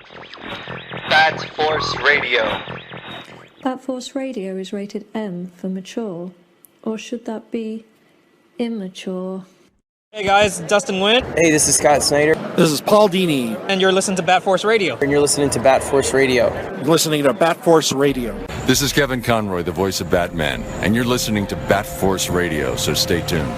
Bat Force Radio. Bat Force Radio is rated M for mature, or should that be immature? Hey guys, Dustin Wynn. Hey, this is Scott Snyder. This is Paul Dini. And you're listening to Bat Force Radio. And you're listening to Bat Force Radio. You're listening to Bat Force Radio. This is Kevin Conroy, the voice of Batman, and you're listening to Bat Force Radio, so stay tuned.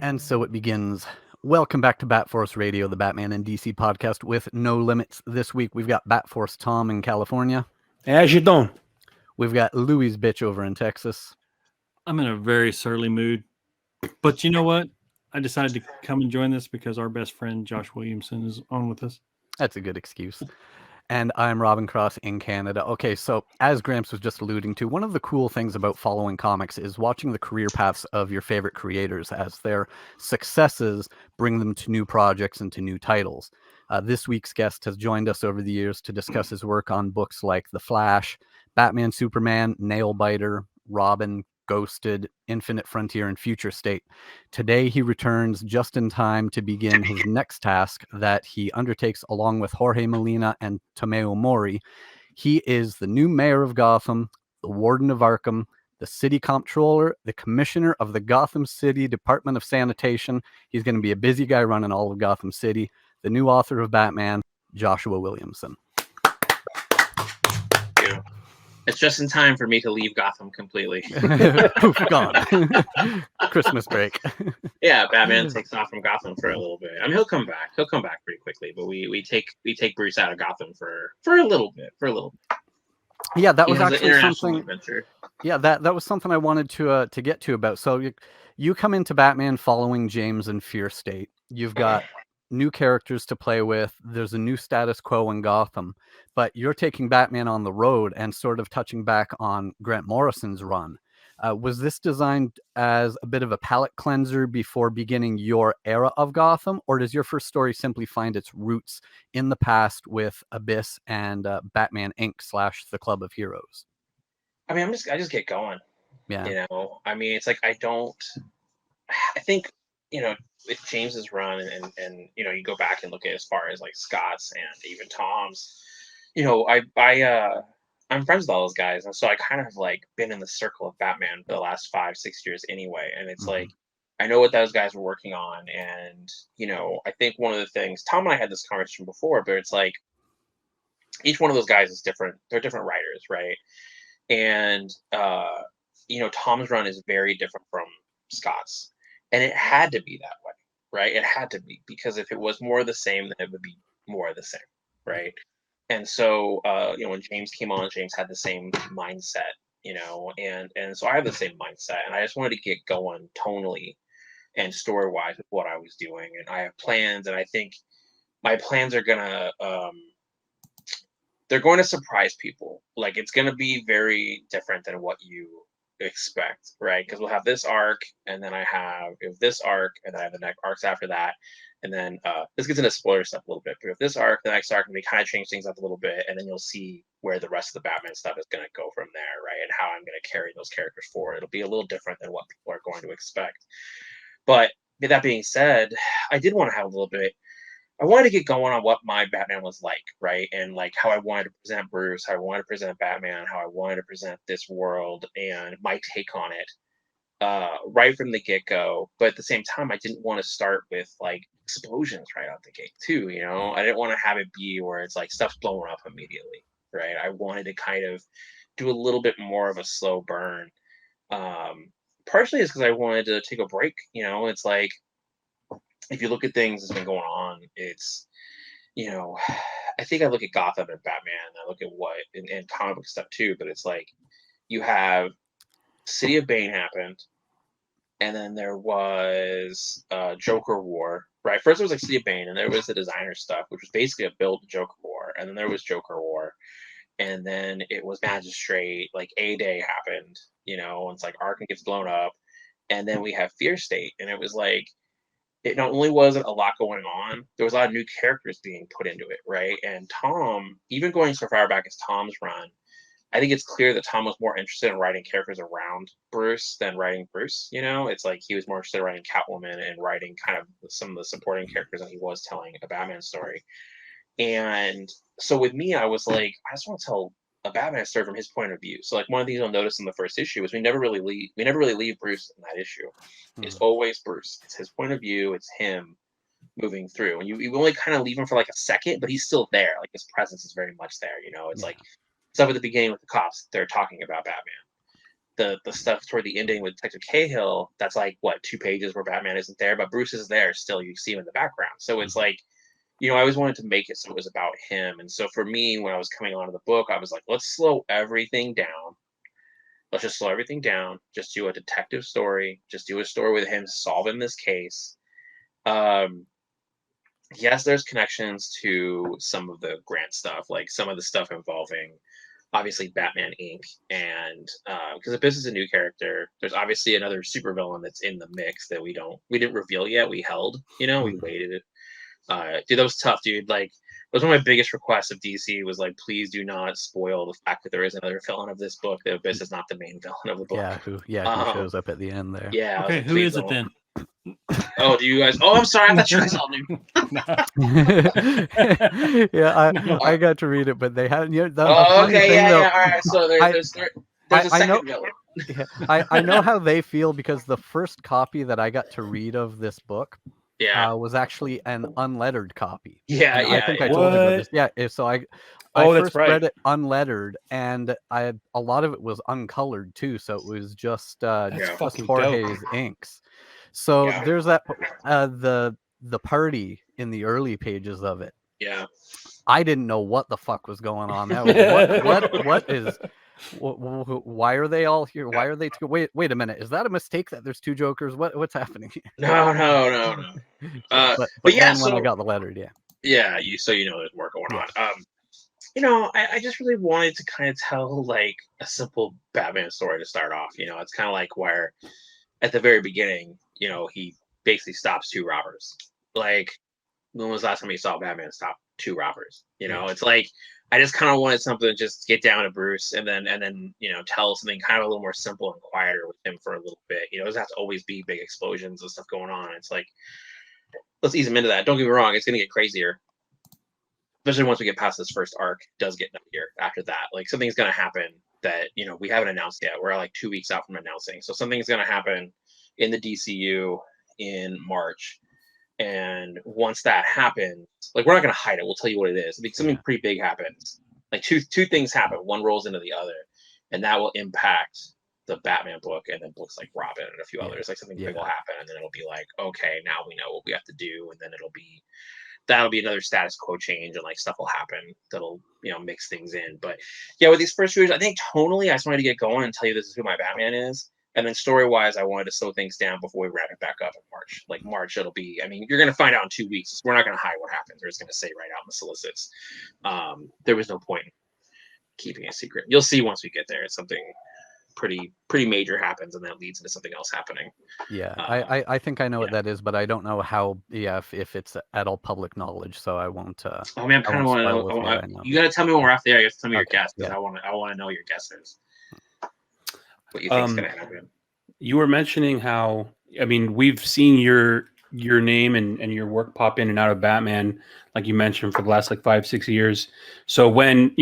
And so it begins. Welcome back to Bat Force Radio, the Batman and DC podcast with no limits. This week we've got Bat Force Tom in California. As you don't. We've got Louis Bitch over in Texas. I'm in a very surly mood. But you know what? I decided to come and join this because our best friend Josh Williamson is on with us. That's a good excuse. And I'm Robin Cross in Canada. Okay, so as Gramps was just alluding to, one of the cool things about following comics is watching the career paths of your favorite creators as their successes bring them to new projects and to new titles. This week's guest has joined us over the years to discuss his work on books like The Flash, Batman, Superman, Nailbiter, Robin, Ghosted, Infinite Frontier, and Future State. Today, he returns just in time to begin his next task that he undertakes along with Jorge Molina and Tomeo Mori. He is the new mayor of Gotham, the warden of Arkham, the city comptroller, the commissioner of the Gotham City Department of Sanitation. He's going to be a busy guy running all of Gotham City. The new author of Batman, Joshua Williamson. It's just in time for me to leave Gotham completely. Poof, gone. Christmas break. Yeah, Batman takes off from Gotham for a little bit. I mean, he'll come back. He'll come back pretty quickly. But we take Bruce out of Gotham for a little bit. Yeah, that was actually something. Adventure. Yeah, that was something I wanted to get to about. So you come into Batman following James in Fear State. You've got new characters to play with. There's a new status quo in Gotham, but you're taking Batman on the road and sort of touching back on Grant Morrison's run. Was this designed as a bit of a palate cleanser before beginning your era of Gotham, or does your first story simply find its roots in the past with Abyss and Batman Inc. / The Club of Heroes? I mean, I just get going. Yeah. You know, I mean, it's like I think, you know, with James's run and you know, you go back and look at as far as like Scott's and even Tom's, you know, I'm friends with all those guys, and so I kind of like been in the circle of Batman for the last 5-6 years anyway, and it's like I know what those guys were working on, and you know, I think one of the things Tom and I had this conversation before, but it's like each one of those guys is different. They're different writers, right? And you know, Tom's run is very different from Scott's. And it had to be that way, right? It had to be, because if it was more of the same, then it would be more of the same, right? And so, you know, when James came on, James had the same mindset, you know, and so I have the same mindset, and I just wanted to get going tonally and story-wise with what I was doing. And I have plans, and I think my plans are they're going to surprise people. Like, it's going to be very different than what you expect, right? Because we'll have this arc, and then I have this arc, and then I have the next arcs after that, and then this gets into spoiler stuff a little bit. But if this arc, the next arc, and we kind of change things up a little bit, and then you'll see where the rest of the Batman stuff is going to go from there, right? And how I'm going to carry those characters forward. It'll be a little different than what people are going to expect. But with that being said, I did want to have a little bit. I wanted to get going on what my Batman was like, right? And like how I wanted to present Bruce, how I wanted to present Batman, how I wanted to present this world, and my take on it right from the get-go. But at the same time, I didn't want to start with like explosions right out the gate too, you know? I didn't want to have it be where it's like stuff's blowing up immediately, right? I wanted to kind of do a little bit more of a slow burn. Partially is because I wanted to take a break, you know? It's like, if you look at things that's been going on, it's, you know, I think I look at Gotham and Batman, and I look at what, and comic book stuff too, but it's like, you have City of Bane happened, and then there was Joker War, right? First there was like City of Bane, and there was the designer stuff, which was basically a build to Joker War, and then there was Joker War, and then it was Magistrate, like A-Day happened, you know, and it's like Arkham gets blown up, and then we have Fear State, and it was like, it not only wasn't a lot going on, there was a lot of new characters being put into it, right? And Tom, even going so far back as Tom's run, I think it's clear that Tom was more interested in writing characters around Bruce than writing Bruce. You know, it's like he was more interested in writing Catwoman and writing kind of some of the supporting characters than he was telling a Batman story. And so with me, I was like, I just want to tell a Batman story from his point of view. So like one of the things you'll notice in the first issue is we never really leave Bruce in that issue. It's always Bruce. It's his point of view. It's him moving through, and you only kind of leave him for like a second, but he's still there. Like his presence is very much there. You know, it's like stuff at the beginning with the cops. They're talking about Batman. The stuff toward the ending with Detective Cahill. That's like what 2 pages where Batman isn't there, but Bruce is there still. You see him in the background. So it's like, you know, I always wanted to make it so it was about him. And so for me, when I was coming onto the book, I was like, let's slow everything down. Let's just slow everything down. Just do a detective story. Just do a story with him solving this case. Yes, there's connections to some of the Grant stuff, like some of the stuff involving obviously Batman Inc. And because if this is a new character, there's obviously another supervillain that's in the mix that we didn't reveal yet. We held, you know, we waited it. Dude, that was tough, dude. Like, that was one of my biggest requests of DC was like, please do not spoil the fact that there is another villain of this book. That Abyss is not the main villain of the book. Who shows up at the end there? Yeah. Okay, like, who is it then? Oh, do you guys? Oh, I'm sorry. I thought you guys all knew. Yeah, I got to read it, but they hadn't yet. Oh, okay, yeah. All right. So there's a second villain. I know how they feel because the first copy that I got to read of this book was actually an unlettered copy. I think I told you about this. Yeah, so I first read it unlettered, and a lot of it was uncolored too, so it was just Jorge's inks. So there's that the party in the early pages of it. Yeah, I didn't know what the fuck was going on. That was, what is? Why are they all here? Why are they two? Wait a minute. Is that a mistake that there's two Jokers? What's happening here? No. But yeah, then when I got the letter, you know there's more going on. You know, I just really wanted to kind of tell like a simple Batman story to start off. You know, it's kind of like where at the very beginning, you know, he basically stops 2 robbers. Like, when was the last time you saw Batman stop 2 robbers? You know, it's like I just kind of wanted something to just get down to Bruce and then you know tell something kind of a little more simple and quieter with him for a little bit. You know, it doesn't have to always be big explosions and stuff going on. It's like, let's ease him into that. Don't get me wrong, it's gonna get crazier. Especially once we get past this first arc, it does get nuttier after that. Like something's gonna happen that, you know, we haven't announced yet. We're like 2 weeks out from announcing. So something's gonna happen in the DCU in March. And once that happens, like we're not gonna hide it. We'll tell you what it is. I mean, something pretty big happens. Like two things happen. One rolls into the other, and that will impact the Batman book, and then books like Robin and a few others. Like something big will happen, and then it'll be like, okay, now we know what we have to do, and then that'll be another status quo change, and like stuff will happen that'll, you know, mix things in. But yeah, with these first few years, I think tonally, I just wanted to get going and tell you this is who my Batman is. And then story-wise, I wanted to slow things down before we wrap it back up in March. Like March, it'll be, I mean, you're going to find out in 2 weeks. We're not going to hide what happens. We're just going to say right out in the solicits. There was no point in keeping it a secret. You'll see once we get there. It's something pretty major happens, and that leads into something else happening. Yeah, I think I know what that is, but I don't know how. Yeah, if it's at all public knowledge, so I won't. I mean, I kind of want to know. You got to tell me when we're off the air. You have to tell me your guess, because I want to know your guesses. What you think is going to happen? You were mentioning how, I mean, we've seen your name and your work pop in and out of Batman, like you mentioned, for the last like 5-6 years. So when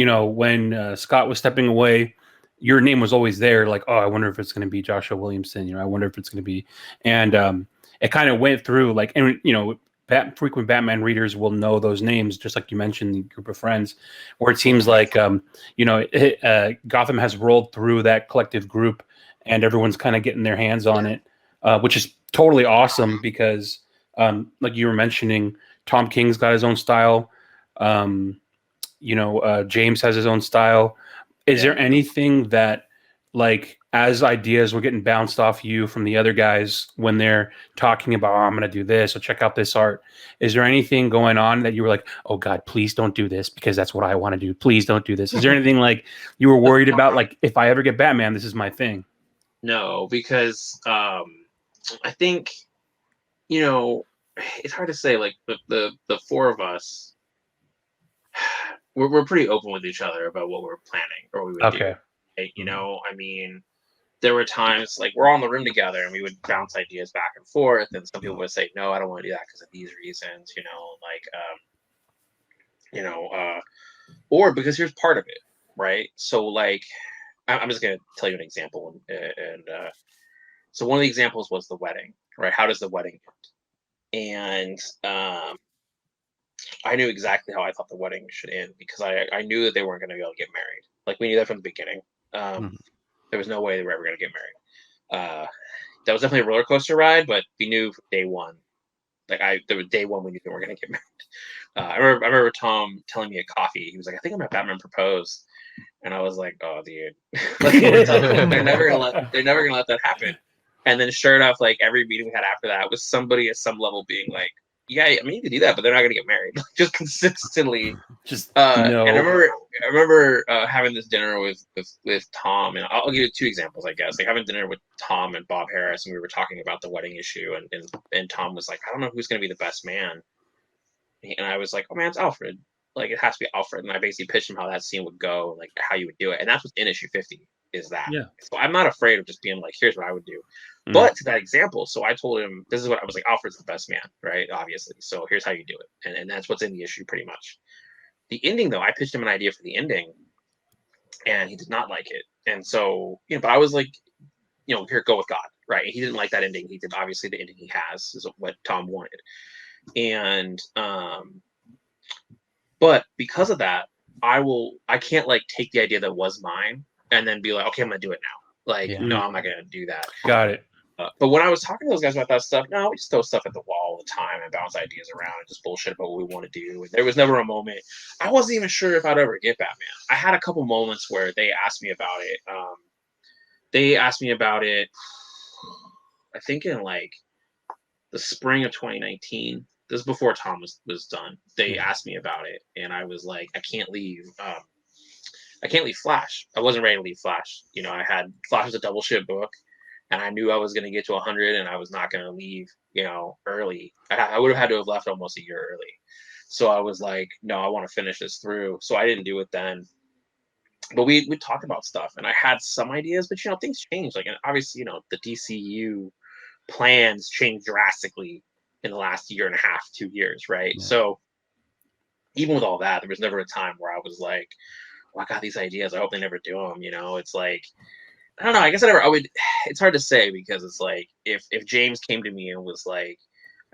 Scott was stepping away, your name was always there. Like, oh, I wonder if it's going to be Joshua Williamson. You know, I wonder if it's going to be, and it kind of went through like, and you know, frequent Batman readers will know those names, just like you mentioned, the group of friends, where it seems like, Gotham has rolled through that collective group and everyone's kind of getting their hands on it, which is totally awesome because, like you were mentioning, Tom King's got his own style. James has his own style. Is there anything that like as ideas were getting bounced off you from the other guys when they're talking about, oh, I'm going to do this, or check out this art. Is there anything going on that you were like, oh God, please don't do this because that's what I want to do. Please don't do this. Is there anything like you were worried about? Like, if I ever get Batman, this is my thing. No, because I think, you know, it's hard to say. Like the four of us, we're pretty open with each other about what we're planning or we would do. Right? You know, I mean, there were times like we're all in the room together and we would bounce ideas back and forth, and some people would say, no, I don't want to do that because of these reasons, you know, like or because here's part of it, right? So like I'm just gonna tell you an example, and so one of the examples was the wedding, right? How does the wedding end? And I knew exactly how I thought the wedding should end because I knew that they weren't going to be able to get married. Like we knew that from the beginning. There was no way they were ever going to get married. That was definitely a roller coaster ride, but we knew from day one. Like there was day one we knew they were going to get married. I remember Tom telling me at coffee. He was like, "I think I'm at Batman Propose," and I was like, "Oh, dude, they're never gonna let that happen." And then sure enough, like every meeting we had after that was somebody at some level being like, "Yeah, I mean you can do that, but they're not gonna get married." Like, just consistently. Just no. And I remember having this dinner with Tom, and I'll give you two examples, I guess. Like having dinner with Tom and Bob Harris, and we were talking about the wedding issue, and Tom was like, "I don't know who's gonna be the best man," and I was like, "Oh man, it's Alfred. Like it has to be Alfred." And I basically pitched him how that scene would go, like how you would do it, and that's what's in issue 50 is that. Yeah. So I'm not afraid of just being like, "Here's what I would do." But to that example, so I told him, this is what I was like, Alfred's the best man, right? Obviously. So here's how you do it. And that's what's in the issue pretty much. The ending, though, I pitched him an idea for the ending and he did not like it. And so, you know, but I was like, you know, here, go with God, right? He didn't like that ending. He did obviously the ending he has is what Tom wanted. And, but because of that, I can't like take the idea that was mine and then be like, okay, I'm going to do it now. Like, no, I'm not going to do that. Got it. But when I was talking to those guys about that stuff, no, we just throw stuff at the wall all the time and bounce ideas around and just bullshit about what we want to do. And there was never a moment. I wasn't even sure if I'd ever get Batman. I had a couple moments where they asked me about it. I think in like the spring of 2019. This is before Tom was done. They asked me about it, and I was like, I can't leave. I can't leave Flash. I wasn't ready to leave Flash. You know, Flash was a double ship book. And I knew I was going to get to 100 and I was not going to leave, you know, early. I would have had to have left almost a year early. So I was like, no, I want to finish this through. So I didn't do it then. But we talked about stuff and I had some ideas, but, you know, things change. Like, and obviously, you know, the DCU plans changed drastically in the last year and a half, 2 years, right? Yeah. So even with all that, there was never a time where I was like, oh, I got these ideas. I hope they never do them. You know, it's like, I don't know. I guess I would. It's hard to say because it's like if James came to me and was like,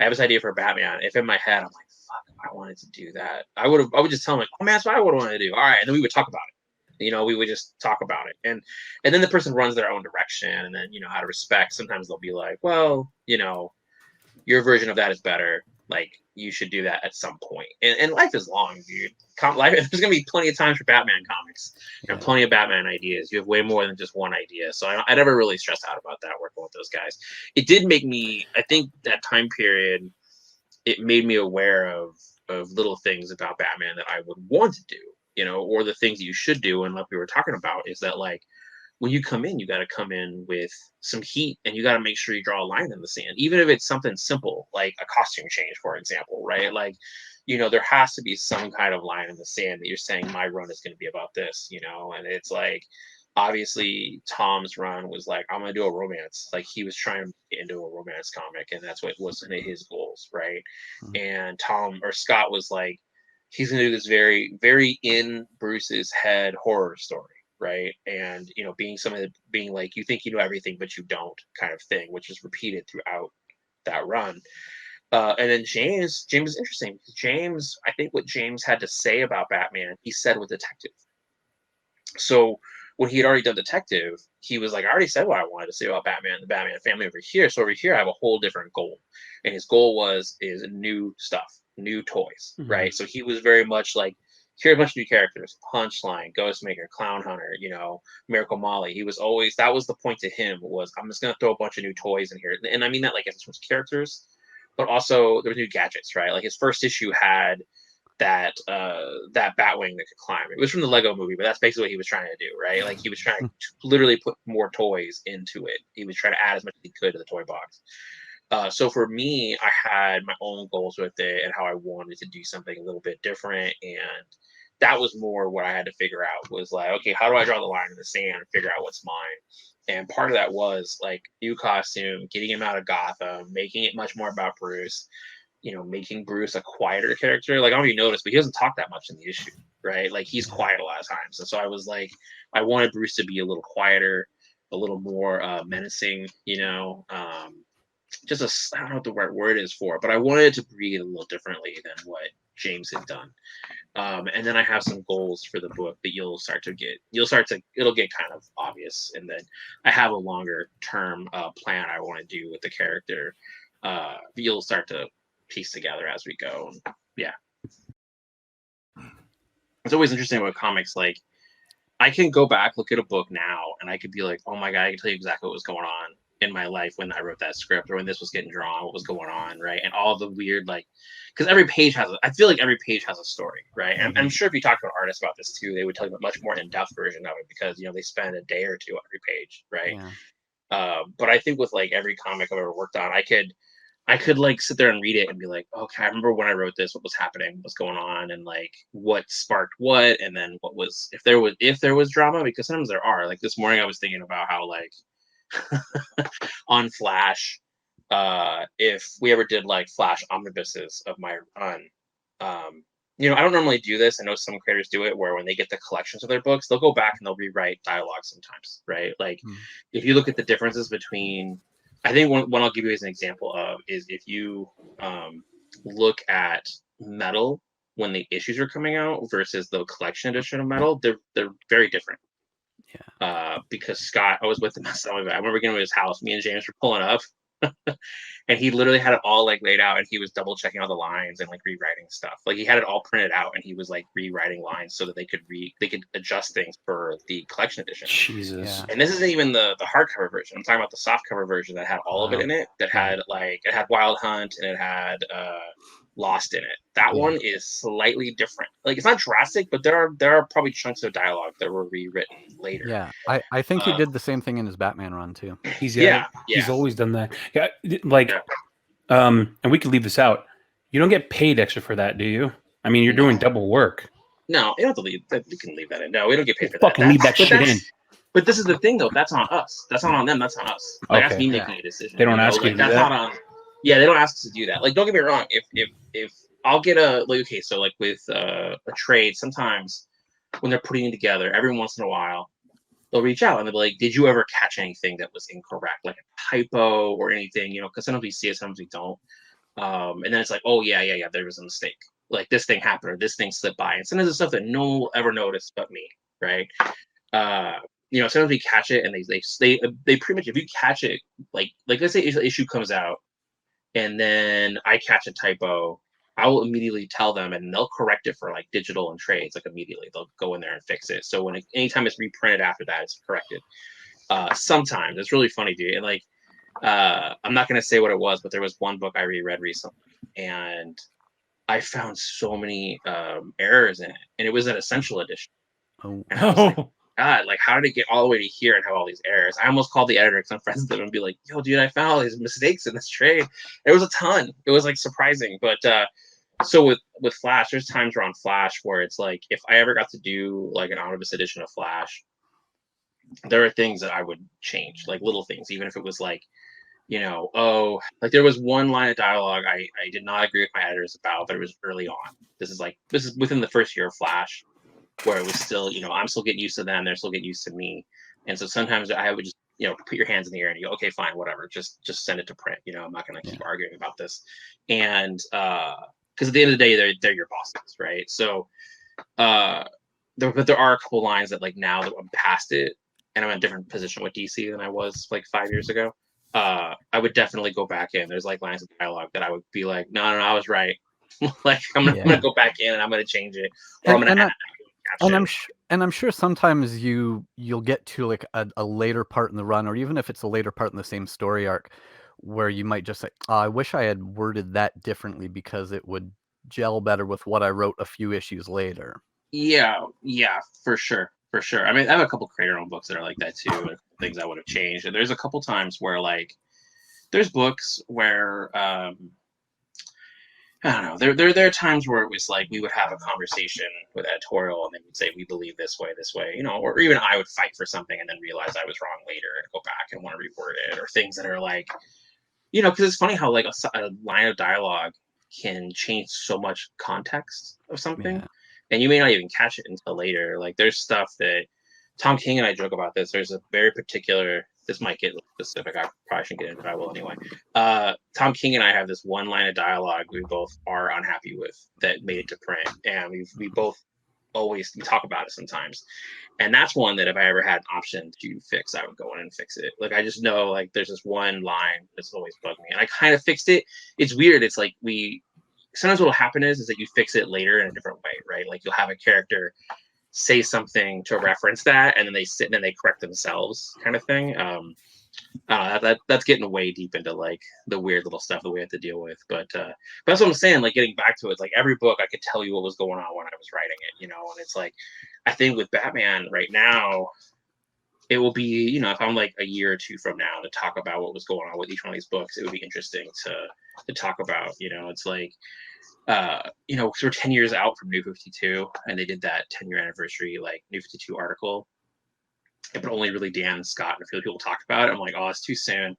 "I have this idea for Batman." If in my head I'm like, "Fuck, I wanted to do that," I would just tell him like, "Oh man, that's what I would want to do." All right, and then we would talk about it. You know, we would just talk about it, and then the person runs their own direction, and then you know, out of respect, sometimes they'll be like, "Well, you know, your version of that is better. Like, you should do that at some point." And life is long, dude. There's gonna be plenty of times for Batman comics and plenty of Batman ideas. You have way more than just one idea. So I never really stressed out about that working with those guys. It did make me, I think that time period, it made me aware of little things about Batman that I would want to do, you know, or the things that you should do. And like we were talking about is that like, when you come in, you got to come in with some heat and you got to make sure you draw a line in the sand, even if it's something simple, like a costume change, for example, right? Like, you know, there has to be some kind of line in the sand that you're saying my run is going to be about this, you know? And it's like, obviously Tom's run was like, I'm going to do a romance. Like he was trying to get into a romance comic and that's what was in his goals. Right. And Scott was like, he's going to do this very, very in Bruce's head horror story. Right. And, you know, being like, you think you know everything, but you don't kind of thing, which is repeated throughout that run. And then James is interesting. James, I think what James had to say about Batman, he said with Detective. So when he had already done Detective, he was like, I already said what I wanted to say about Batman, the Batman family over here. So over here, I have a whole different goal. And his goal is new stuff, new toys. Right. So he was very much like, here's a bunch of new characters: Punchline, Ghostmaker, Clown Hunter, Miracle Molly. He was always, that was the point to him, was I'm just gonna throw a bunch of new toys in here, and I mean that like in terms of characters, but also there were new gadgets, right? Like his first issue had that Batwing that could climb. It was from the Lego movie, but that's basically what he was trying to do, right? Like he was trying to literally put more toys into it. He was trying to add as much as he could to the toy box. So for me, I had my own goals with it and how I wanted to do something a little bit different. And that was more what I had to figure out, was like, okay, how do I draw the line in the sand and figure out what's mine? And part of that was like new costume, getting him out of Gotham, making it much more about Bruce, making Bruce a quieter character. Like, I don't know if you noticed, but he doesn't talk that much in the issue, right? Like he's quiet a lot of times. And so I was like, I wanted Bruce to be a little quieter, a little more menacing, just I don't know what the right word is for it, but I wanted to breathe a little differently than what James had done. And then I have some goals for the book that it'll get kind of obvious. And then I have a longer term plan I want to do with the character. You'll start to piece together as we go. And yeah. It's always interesting with comics. Like, I can go back, look at a book now, and I could be like, oh my God, I can tell you exactly what was going on in my life when I wrote that script, or when this was getting drawn, what was going on, right? And all the weird, like, because I feel like every page has a story, right? And I'm sure if you talk to an artist about this too, they would tell you a much more in-depth version of it, because they spend a day or two on every page, right? Yeah. But I think with like every comic I've ever worked on, I could like sit there and read it and be like, okay, I remember when I wrote this, what was happening, what's going on, and like what sparked what, and then what was, if there was drama, because sometimes there are. Like this morning I was thinking about how like on Flash, if we ever did like Flash omnibuses of my run, I don't normally do this. I know some creators do it, where when they get the collections of their books, they'll go back and they'll rewrite dialogue sometimes, right? Like if you look at the differences between, I think one I'll give you as an example of is if you look at Metal when the issues are coming out versus the collection edition of Metal, they're very different. Yeah. Because Scott, I was with him. I remember getting to his house. Me and James were pulling up, and he literally had it all like laid out, and he was double checking all the lines and like rewriting stuff. Like he had it all printed out, and he was like rewriting lines so that they could adjust things for the collection edition. Jesus. Yeah. And this isn't even the hardcover version. I'm talking about the softcover version that had all of it in it. That had it had Wild Hunt, and it had Lost in it. That one is slightly different. Like it's not drastic, but there are probably chunks of dialogue that were rewritten later. Yeah, I think he did the same thing in his Batman run too. He's always done that. Yeah, like and we could leave this out. You don't get paid extra for that, do you? I mean, you're doing double work. No, you don't have to leave. You can leave that in. No, we don't get paid for that. Fucking leave that shit in. But this is the thing, though. That's on us. That's not on them. That's on us. Like that's me making a decision. They don't ask you to do that. That's not on. Yeah, they don't ask us to do that. Like, don't get me wrong. If I'll get so like with a trade, sometimes when they're putting it together, every once in a while, they'll reach out and they'll be like, "Did you ever catch anything that was incorrect, like a typo or anything?" Because sometimes we see it, sometimes we don't. And then it's like, "Oh yeah, there was a mistake. Like this thing happened or this thing slipped by." And sometimes it's stuff that no one will ever notice but me, right? Sometimes we catch it and they pretty much, if you catch it, like let's say an issue comes out and then I catch a typo, I will immediately tell them and they'll correct it for like digital and trades, like immediately. They'll go in there and fix it. So anytime it's reprinted after that, it's corrected. Sometimes it's really funny, dude. And like, I'm not going to say what it was, but there was one book I reread recently and I found so many errors in it, and it was an essential edition. Oh, and I was like, God, like how did it get all the way to here and have all these errors? I almost called the editor because I'm friends with them and be like, "Yo, dude, I found all these mistakes in this trade." It was a ton. It was like surprising, but so with Flash, there's times where on Flash where it's like if I ever got to do like an omnibus edition of Flash, there are things that I would change, like little things, even if it was like, like there was one line of dialogue I did not agree with my editors about, but it was early on. This is within the first year of Flash, where it was still, I'm still getting used to them, they're still getting used to me. And so sometimes I would just, put your hands in the air and you go, okay, fine, whatever, just send it to print. I'm not going to keep arguing about this. And because at the end of the day, they're your bosses, right? So, but there are a couple lines that like now that I'm past it and I'm in a different position with DC than I was like 5 years ago. I would definitely go back in. There's like lines of dialogue that I would be like, no, I was right. Like I'm gonna go back in and I'm gonna change it, or I'm gonna add. And I'm sure sometimes you'll get to like a later part in the run, or even if it's a later part in the same story arc, where you might just say, oh, I wish I had worded that differently because it would gel better with what I wrote a few issues later. Yeah, for sure. I mean, I have a couple creator-owned books that are like that too, and things I would have changed. And there's a couple times where like there's books where I don't know. There are times where it was like we would have a conversation with editorial, and they would say we believe this way, you know, or even I would fight for something and then realize I was wrong later and go back and want to reword it, or things that are like, you know, because it's funny how like a line of dialogue can change so much context of something, and you may not even catch it until later. Like there's stuff that Tom King and I joke about this. There's a very particular. This might get specific. I probably shouldn't get into it, but I will anyway. Tom King and I have this one line of dialogue we both are unhappy with that made it to print, and we both always talk about it sometimes. And that's one that if I ever had an option to fix, I would go in and fix it. Like I just know like there's this one line that's always bugged me, and I kind of fixed it. It's weird. It's like sometimes what will happen is that you fix it later in a different way, right? Like you'll have a character say something to reference that, and then they sit and then they correct themselves, kind of thing. That's getting way deep into like the weird little stuff that we have to deal with. But that's what I'm saying. Like getting back to it, like every book, I could tell you what was going on when I was writing it, you know. And it's like, I think with Batman right now, it will be, you know, if I'm like a year or two from now to talk about what was going on with each one of these books, it would be interesting to talk about. You know, it's like. You know, because we're 10 years out from New 52, and they did that 10-year anniversary, like New 52 article, but only really Dan and Scott and a few people talked about it. I'm like, oh, it's too soon.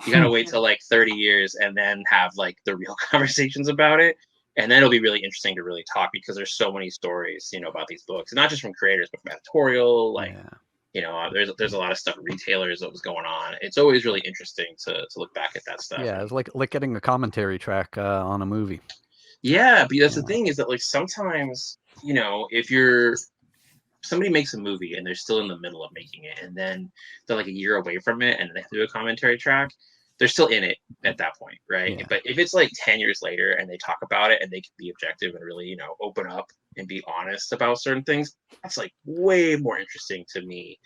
You gotta wait till like 30 years and then have like the real conversations about it, and then it'll be really interesting to really talk, because there's so many stories, you know, about these books, and not just from creators, but from editorial, like. You know, there's a lot of stuff, retailers, that was going on. It's always really interesting to look back at that stuff. Yeah, it's like getting a commentary track on a movie. Yeah, but that's the thing, is that like sometimes, you know, if somebody makes a movie and they're still in the middle of making it, and then they're like a year away from it and they do a commentary track, they're still in it at that point, right? Yeah. But if it's like 10 years later and they talk about it and they can be objective and really, you know, open up and be honest about certain things, that's like way more interesting to me.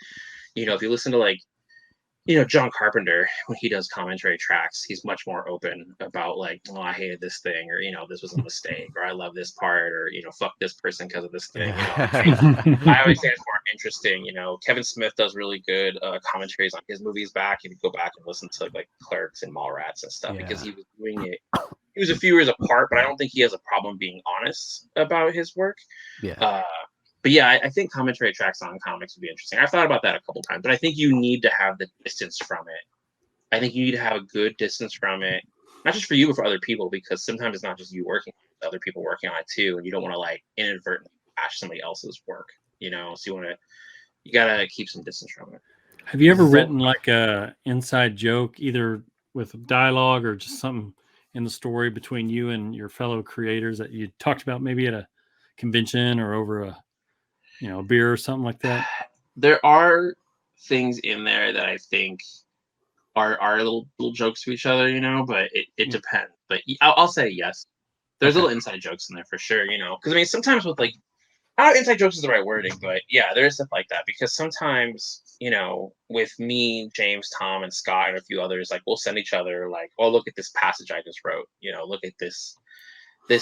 You know, if you listen to like, you know, John Carpenter, when he does commentary tracks, he's much more open about like, oh, I hated this thing, or, you know, this was a mistake, or I love this part, or, you know, fuck this person because of this thing. You know, I always think it's more interesting. You know, Kevin Smith does really good commentaries on his movies back. If you go back and listen to like Clerks and Mallrats and stuff, because he was doing it. He was a few years apart, but I don't think he has a problem being honest about his work. Yeah. But yeah, I think commentary tracks on comics would be interesting. I've thought about that a couple times, but I think you need to have the distance from it. I think you need to have a good distance from it, not just for you, but for other people, because sometimes it's not just you working, it's other people working on it too, and you don't want to like inadvertently bash somebody else's work, you know. So you gotta keep some distance from it. Have you ever written like a inside joke, either with dialogue or just something in the story between you and your fellow creators that you talked about, maybe at a convention or over a beer or something like that? There are things in there that I think are little jokes to each other, you know, but it depends. But I'll say yes. There's little inside jokes in there for sure, you know, because I mean, sometimes with like, I don't know if inside jokes is the right wording, but yeah, there is stuff like that, because sometimes, you know, with me, James, Tom, and Scott, and a few others, like we'll send each other like, oh, look at this passage I just wrote, you know, look at this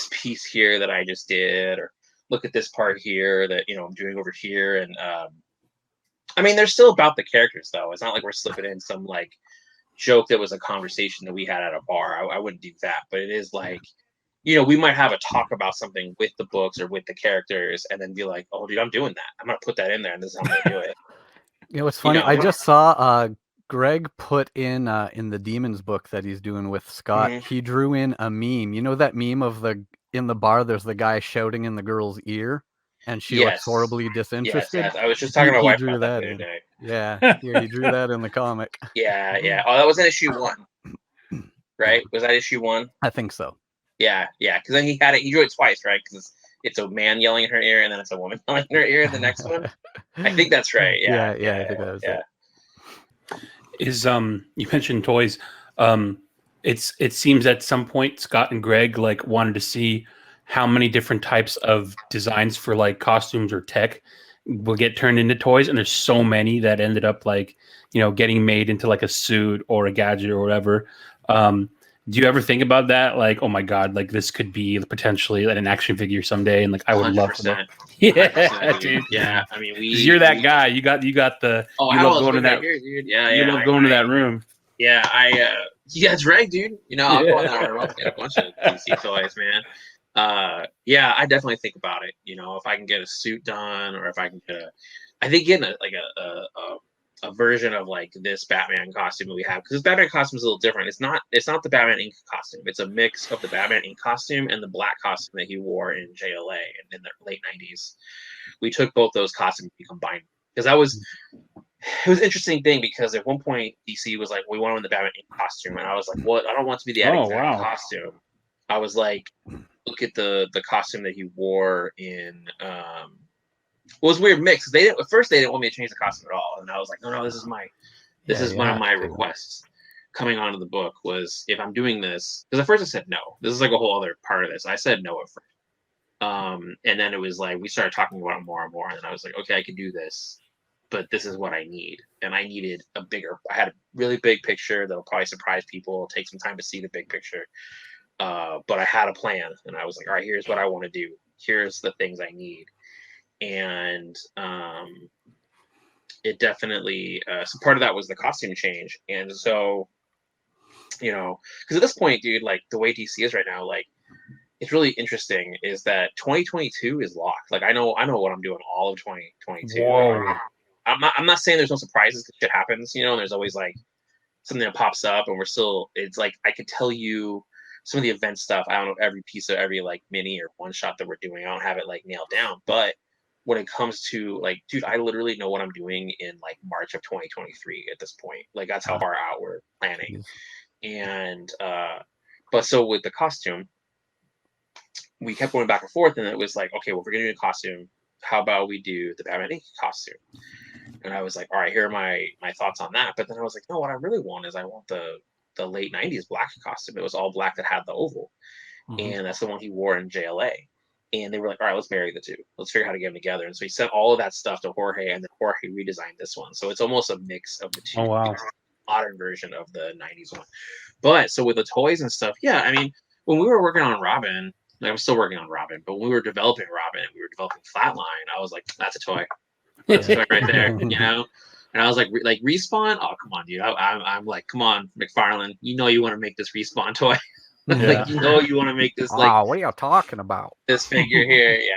piece here that I just did, or look at this part here that, you know, I'm doing over here. And I mean, they're still about the characters though. It's not like we're slipping in some like joke that was a conversation that we had at a bar. I wouldn't do that, but it is like, you know, we might have a talk about something with the books or with the characters, and then be like, oh dude, I'm doing that, I'm gonna put that in there, and this is how I'm gonna do it. You know, it's funny, I just saw Greg put in the Demons book that he's doing with Scott, he drew in a meme. You know that meme of in the bar, there's the guy shouting in the girl's ear, and she looks horribly disinterested. Yes. I was just talking to my wife about that the other day. Yeah, he drew that in the comic. Yeah. Oh, that was in issue 1, right? Was that issue 1? I think so. Yeah. Because then he drew it twice, right? Because it's a man yelling in her ear, and then it's a woman yelling in her ear in the next one. I think that's right. Yeah. I think that was it. Is you mentioned toys. It seems at some point Scott and Greg like wanted to see how many different types of designs for like costumes or tech will get turned into toys, and there's so many that ended up like, you know, getting made into like a suit or a gadget or whatever. Do you ever think about that? Like, oh my God, like this could be potentially like an action figure someday, and like I would love to. Yeah, dude. Yeah, I mean, 'Cause you're that guy. You got the. Oh, you I love was going to that. here, dude. Yeah, You yeah. love going to that room. Yeah, yeah, that's right, dude. You know, I'll go in there and get a bunch of DC toys, man. Yeah, I definitely think about it. You know, if I can get a suit done, or if I can get I think getting a version of like this Batman costume that we have, because this Batman costume is a little different. It's not the Batman Inc. costume. It's a mix of the Batman Inc. costume and the black costume that he wore in JLA and in the late '90s. We took both those costumes and combined, because it was an interesting thing, because at one point DC was like, we want him in the Batman Inc. costume, and I was like, what? I don't want to be the exact costume. I was like, look at the costume that he wore in. It was a weird mix. At first they didn't want me to change the costume at all, and I was like, no, this is one of my requests coming onto the book, was if I'm doing this, because at first I said no. This is like a whole other part of this. I said no at first, and then it was like we started talking about it more and more, and then I was like, okay, I can do this, but this is what I need, and I needed I had a really big picture that'll probably surprise people. It'll take some time to see the big picture, but I had a plan, and I was like, all right, here's what I want to do. Here's the things I need. And it definitely so part of that was the costume change. And so, you know, because at this point, dude, like the way DC is right now, like it's really interesting is that 2022 is locked. Like I know what I'm doing all of 2022. Whoa. I'm not saying there's no surprises, because shit happens, you know, and there's always like something that pops up, and it's like I could tell you some of the event stuff. I don't know every piece of every like mini or one shot that we're doing. I don't have it like nailed down, but when it comes to like, dude, I literally know what I'm doing in like March of 2023 at this point. Like that's how far out we're planning. And but so with the costume, we kept going back and forth, and it was like, okay, well, if we're gonna do a costume, how about we do the Batman Inc. costume? And I was like, all right, here are my thoughts on that. But then I was like, no, what I really want is I want the late '90s black costume. It was all black that had the oval, and that's the one he wore in JLA. And they were like, all right, let's marry the two. Let's figure out how to get them together. And so he sent all of that stuff to Jorge, and then Jorge redesigned this one. So it's almost a mix of the two. Oh, wow. Modern version of the 90s one. But so with the toys and stuff, yeah, I mean, when we were working on Robin, like, I'm still working on Robin, but when we were developing Robin, we were developing Flatline, I was like, that's a toy. That's a toy right there, you know? And I was like Respawn? Oh, come on, dude. I'm like, come on, McFarlane. You know you want to make this Respawn toy. Like, you know you want to make this, like, what are you talking about? This figure here, yeah.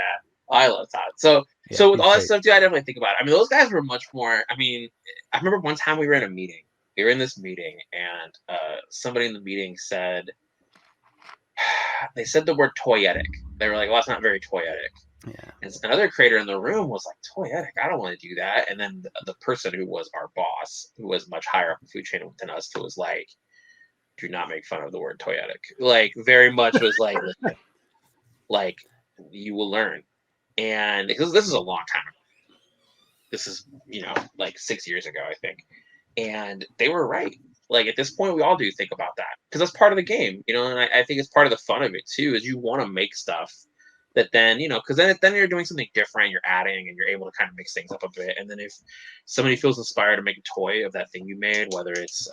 I love Todd. So with all that stuff, dude, I definitely think about it. I mean, those guys were much more. I mean, I remember one time we were in a meeting. We were in this meeting, and somebody in the meeting said, they said the word toyetic. They were like, well, that's not very toyetic. Yeah. And another creator in the room was like, toyetic, I don't want to do that. And then the person who was our boss, who was much higher up the food chain than us, who was like, do not make fun of the word toyetic. Like, very much was like, listen, like, you will learn. And because this is a long time ago. This is, you know, like 6 years ago, I think. And they were right. Like, at this point, we all do think about that, because that's part of the game, you know. And I think it's part of the fun of it too, is you want to make stuff that then, you know, because then you're doing something different, you're adding, and you're able to kind of mix things up a bit. And then if somebody feels inspired to make a toy of that thing you made, whether it's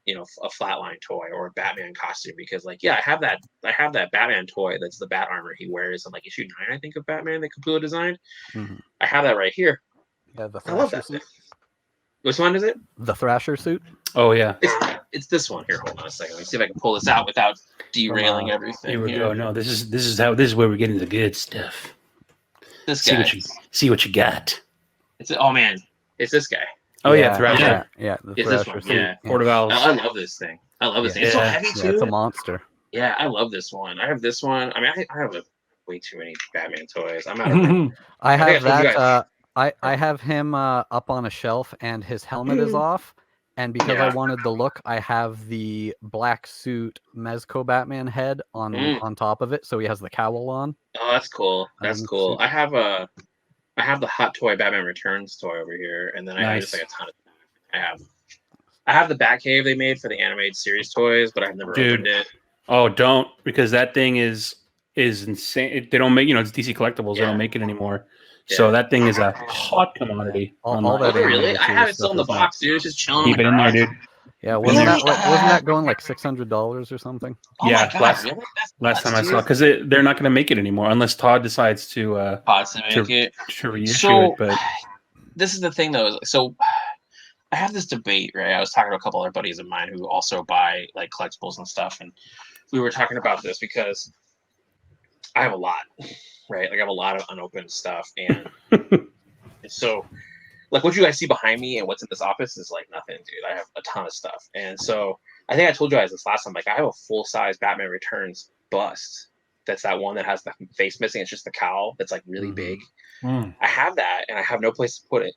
you know, a Flatline toy or a Batman costume, because like, yeah, I have that Batman toy that's the bat armor he wears in like issue 9, I think, of Batman that Capullo designed. I have that right here. Yeah, the I love that thing. Which one is it? The Thrasher suit. Oh yeah, it's this one here. Hold on a second. Let me see if I can pull this out without derailing everything. Here we go. No, this is where we're getting the good stuff. This guy. See what you got. Oh man, it's this guy. Oh yeah, Thrasher. Yeah, the it's Thrasher this one. suit. Yeah, Portavals. I love this thing. I love this thing. It's so heavy too. Yeah, it's a monster. Yeah, I love this one. I have this one. I mean, I have way too many Batman toys. I'm out of I have that. I have him up on a shelf, and his helmet is off. And because I wanted the look, I have the black suit Mezco Batman head on top of it, so he has the cowl on. Oh, that's cool. That's cool. I have the Hot Toy Batman Returns toy over here, and then I have just like a ton of. I have the Batcave they made for the animated series toys, but I've never opened it. Oh, don't, because that thing is is insane. They don't make, it's DC Collectibles. They Yeah. don't make it anymore. Yeah. So that thing is a hot commodity. All online. that Oh, really? animated I have it series still in the stuff is box, dude. It's just chilling. Keep it in there, dude. Yeah, Been wasn't there. that going like $600 or something? Oh Yeah, my god, last- really? That's Last time I nuts, saw, dude. because they're not going to make it anymore unless Todd decides to Pods to make it. reissue So it. But this is the thing, though. So I have this debate, right? I was talking to a couple other buddies of mine who also buy like collectibles and stuff, and we were talking about this because I have a lot, right? Like I have a lot of unopened stuff, and so like what you guys see behind me and what's in this office is like nothing, dude. I have a ton of stuff, and so I think I told you guys this last time. Like I have a full size Batman Returns bust. That's that one that has the face missing. It's just the cowl. That's like really big. I have that, and I have no place to put it.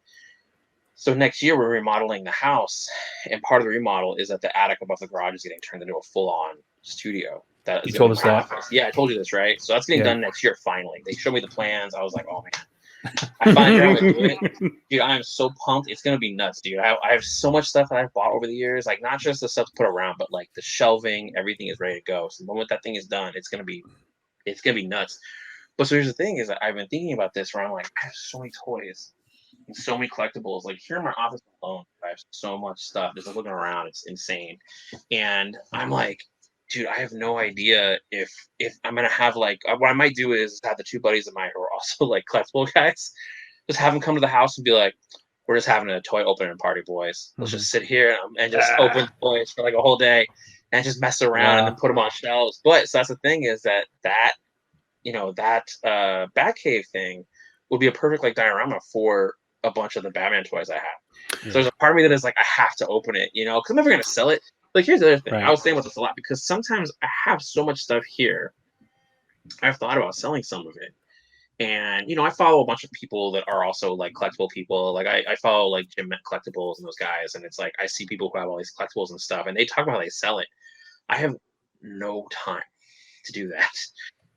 So next year we're remodeling the house, and part of the remodel is that the attic above the garage is getting turned into a full-on studio. That is You told gonna us be my that. office. Yeah, I told you this, right? So that's getting Yeah. done next year. Finally, they showed me the plans. I was like, oh man, I finally got to do it, dude. I am so pumped. It's gonna be nuts, dude. I have so much stuff that I've bought over the years, like not just the stuff to put around, but like the shelving, everything is ready to go. So the moment that thing is done, it's gonna be nuts. But so here's the thing: is that I've been thinking about this, where I'm like, I have so many toys and so many collectibles. Like here in my office alone, I have so much stuff. Just looking around, it's insane. And I'm like, dude, I have no idea if I'm gonna have like what I might do is have the two buddies of mine who are also like collectible guys, just have them come to the house and be like, we're just having a toy opening party, boys. Let's just sit here and just open toys for like a whole day and just mess around and then put them on shelves. But so that's the thing is that Batcave thing would be a perfect like diorama for a bunch of the Batman toys I have. So there's a part of me that is like, I have to open it, because I'm never gonna sell it. Like here's the other thing. Right. I was saying with this a lot because sometimes I have so much stuff here. I've thought about selling some of it. And I follow a bunch of people that are also like collectible people. Like I follow like Jim Collectibles and those guys, and it's like I see people who have all these collectibles and stuff, and they talk about how they sell it. I have no time to do that.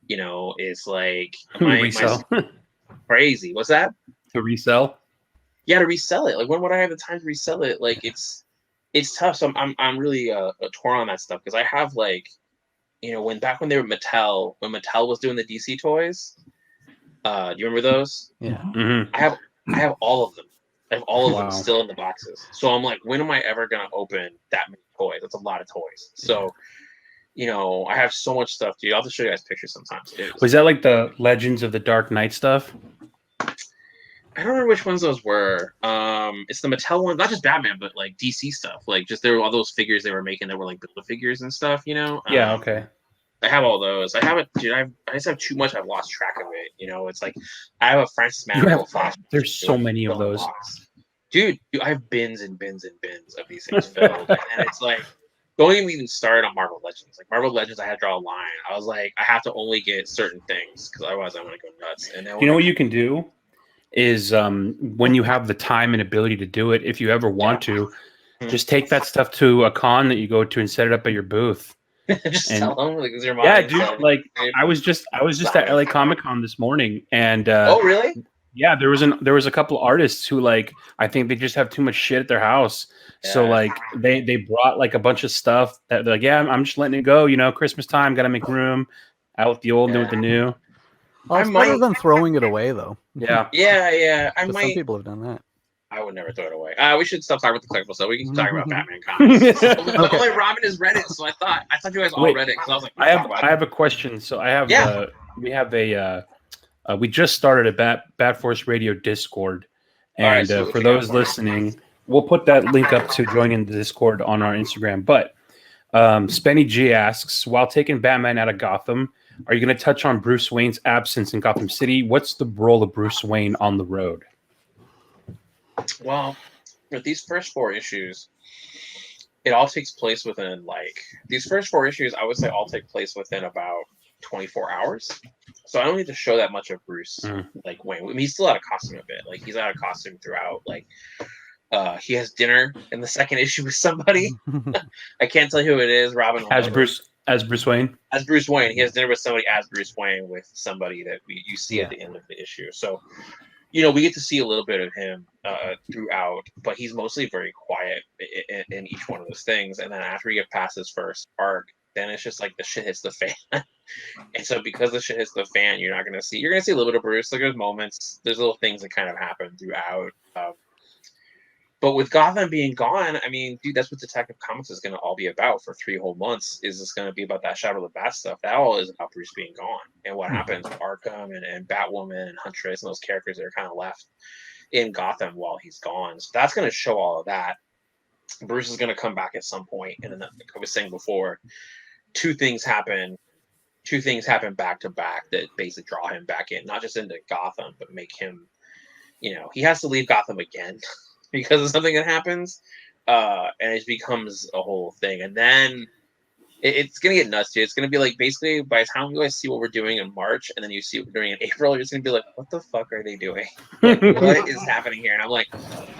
It's like resell. crazy. What's that? To resell. Yeah, to resell it. Like when would I have the time to resell it? Like it's tough. So I'm really torn on that stuff because I have like, when they were Mattel, when Mattel was doing the DC toys. Do you remember those? Yeah. Mm-hmm. I have all of them. I have all of them Wow. still in the boxes. So I'm like, when am I ever gonna open that many toys? That's a lot of toys. So, I have so much stuff, dude. I'll have to show you guys pictures sometimes. Was that like the Legends of the Dark Knight stuff? I don't remember which ones those were. It's the Mattel one, not just Batman, but like DC stuff. Like just there were all those figures they were making that were like Build-A-Figures and stuff. Yeah. Okay. I have all those. I have it, dude. I just have too much. I've lost track of it. It's like I have a Francis Manifold Flash. There's so many of those. Dude, I have bins and bins and bins of these things filled, and it's like, don't even start on Marvel Legends. Like Marvel Legends, I had to draw a line. I was like, I have to only get certain things because otherwise I'm gonna go nuts. And then What you can do is when you have the time and ability to do it, if you ever want to, just take that stuff to a con that you go to and set it up at your booth. just sell them. Like, is your Yeah, mind dude. Like I was just at LA Comic Con this morning, and oh really? yeah, there was a couple artists who like I think they just have too much shit at their house. So Yeah. like they brought like a bunch of stuff that they're like, yeah, I'm just letting it go. Christmas time, gotta make room. Out with the old, new with the new. Well, it's better than throwing it away, though. Yeah. Yeah. But some people have done that. I would never throw it away. We should stop talking about the collectible stuff. We can keep talking about Batman comics. Only Robin has read it, so I thought you guys all Wait, read it. I was like, I have a question. So I have we have we just started a Bat Force Radio Discord, and so for those listening, we'll put that link up to joining the Discord on our Instagram. But Spenny G asks, while taking Batman out of Gotham, are you going to touch on Bruce Wayne's absence in Gotham City? What's the role of Bruce Wayne on the road? Well, with these first 4 issues, it all takes place within these first 4 issues. I would say all take place within about 24 hours. So I don't need to show that much of Bruce like Wayne. I mean, he's still out of costume a bit. Like he's out of costume throughout. Like he has dinner in the second issue with somebody. I can't tell you who it is. Robin As Bruce Wayne. As Bruce Wayne, he has dinner with somebody as Bruce Wayne with somebody that you see at the end of the issue. So. We get to see a little bit of him throughout, but he's mostly very quiet in each one of those things. And then after we get past his first arc, then it's just like the shit hits the fan. And so because the shit hits the fan, you're going to see a little bit of Bruce. Like there's moments, there's little things that kind of happen throughout. But with Gotham being gone, I mean, dude, that's what Detective Comics is going to all be about for 3 whole months. Is it's going to be about that Shadow of the Bat stuff. That all is about Bruce being gone and what happens with Arkham and Batwoman and Huntress and those characters that are kind of left in Gotham while he's gone. So that's going to show all of that. Bruce is going to come back at some point, and then, like I was saying before, two things happen back to back that basically draw him back in, not just into Gotham, but make him, he has to leave Gotham again because of something that happens, and it becomes a whole thing. And then it's gonna get nuts, dude. It's gonna be like basically by the time you guys see what we're doing in March, and then you see what we're doing in April, you're just gonna be like, "What the fuck are they doing? Like, what is happening here?" And I'm like,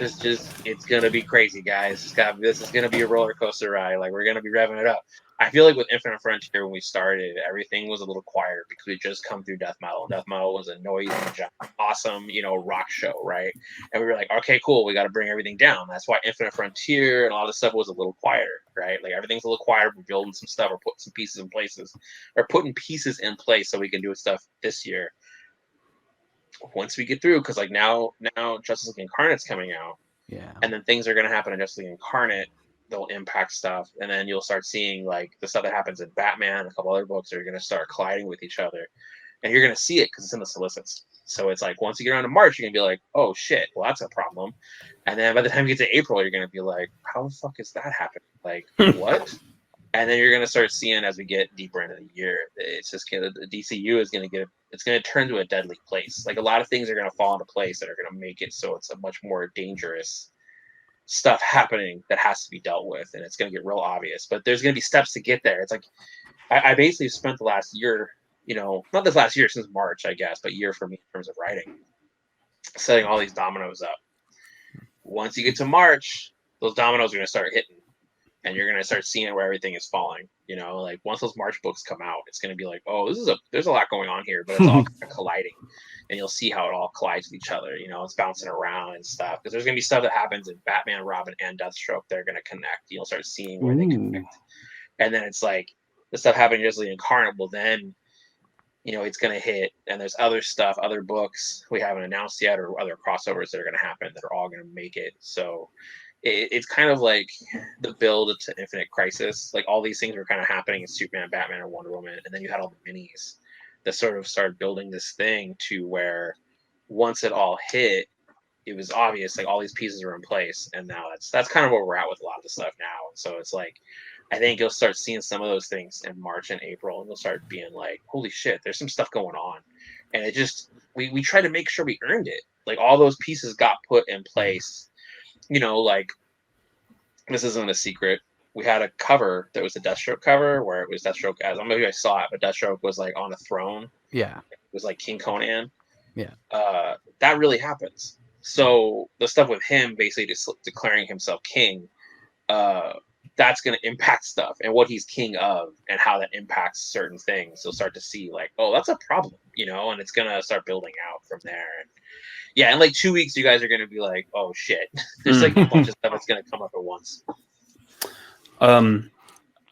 it's gonna be crazy, guys. This is gonna be a roller coaster ride. Like we're gonna be revving it up. I feel like with Infinite Frontier when we started, everything was a little quieter because we just come through Death Metal. Death Metal was a noisy, awesome, rock show, right? And we were like, okay, cool, we got to bring everything down. That's why Infinite Frontier and a lot of stuff was a little quieter, right? Like everything's a little quieter. We're building some stuff, or putting some pieces in places, or putting pieces in place so we can do stuff this year. Once we get through, because like now Justice League Incarnate's coming out, and then things are going to happen in Justice League Incarnate. They'll impact stuff, and then you'll start seeing like the stuff that happens in Batman and a couple other books are going to start colliding with each other, and you're going to see it because it's in the solicits. So it's like once you get around to March, you're going to be like, oh shit, well that's a problem. And then by the time you get to April, you're going to be like, how the fuck is that happening? Like what? And then you're going to start seeing as we get deeper into the year, it's just going to, the DCU is going to it's going to turn to a deadly place. Like a lot of things are going to fall into place that are going to make it so it's a much more dangerous stuff happening that has to be dealt with, and it's going to get real obvious, but there's going to be steps to get there. It's like I basically spent the last year, not this last year, since March, I guess, but year for me in terms of writing, setting all these dominoes up. Once you get to March, those dominoes are going to start hitting, and you're going to start seeing where everything is falling. Like once those March books come out, it's going to be like, oh, there's a lot going on here, but it's all kind of colliding, and you'll see how it all collides with each other. It's bouncing around and stuff, because there's going to be stuff that happens in Batman, Robin, and Deathstroke. They're going to connect. You'll start seeing where they connect, and then it's like the stuff happening in Justice League Incarnate. Well, then it's going to hit, and there's other stuff, other books we haven't announced yet, or other crossovers that are going to happen that are all going to make it. So it's kind of like the build to Infinite Crisis. Like all these things were kind of happening in Superman, Batman, and Wonder Woman, and then you had all the minis that sort of started building this thing to where once it all hit, it was obvious like all these pieces are in place, and now that's kind of where we're at with a lot of the stuff now. So it's like I think you'll start seeing some of those things in March and April, and you'll start being like, holy shit, there's some stuff going on. And it just we try to make sure we earned it. Like all those pieces got put in place. Like this isn't a secret. We had a cover that was a Deathstroke cover where it was Deathstroke, as I don't know if you guys saw it, but Deathstroke was like on a throne. Yeah. It was like King Conan. Yeah. That really happens. So the stuff with him basically just declaring himself king, that's going to impact stuff and what he's king of and how that impacts certain things. You'll start to see like, oh, that's a problem, and it's going to start building out from there. And yeah, in like 2 weeks, you guys are going to be like, oh shit, there's like a bunch of stuff that's going to come up at once.